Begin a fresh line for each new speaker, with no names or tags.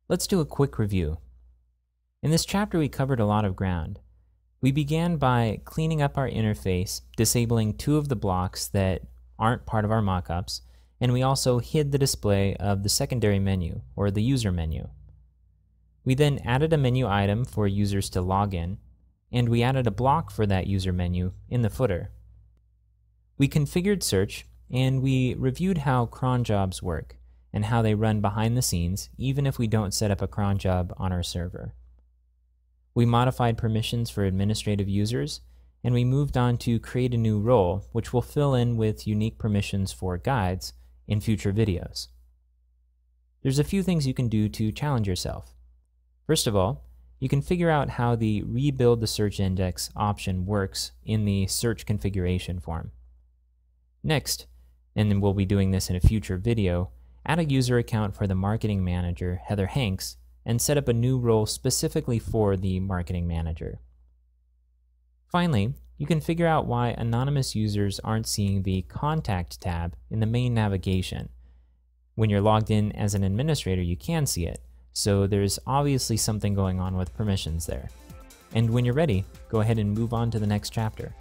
Let's do a quick review. In this chapter, we covered a lot of ground. We began by cleaning up our interface, disabling 2 of the blocks that aren't part of our mockups, and we also hid the display of the secondary menu, or the user menu. We then added a menu item for users to log in, and we added a block for that user menu in the footer. We configured search, and we reviewed how cron jobs work, and how they run behind the scenes, even if we don't set up a cron job on our server. We modified permissions for administrative users, and we moved on to create a new role, which we'll fill in with unique permissions for guides in future videos. There's a few things you can do to challenge yourself. First of all, you can figure out how the Rebuild the Search Index option works in the search configuration form. Next, and then we'll be doing this in a future video, add a user account for the marketing manager, Heather Hanks, and set up a new role specifically for the marketing manager. Finally, you can figure out why anonymous users aren't seeing the Contact tab in the main navigation. When you're logged in as an administrator, you can see it, so there's obviously something going on with permissions there. And when you're ready, go ahead and move on to the next chapter.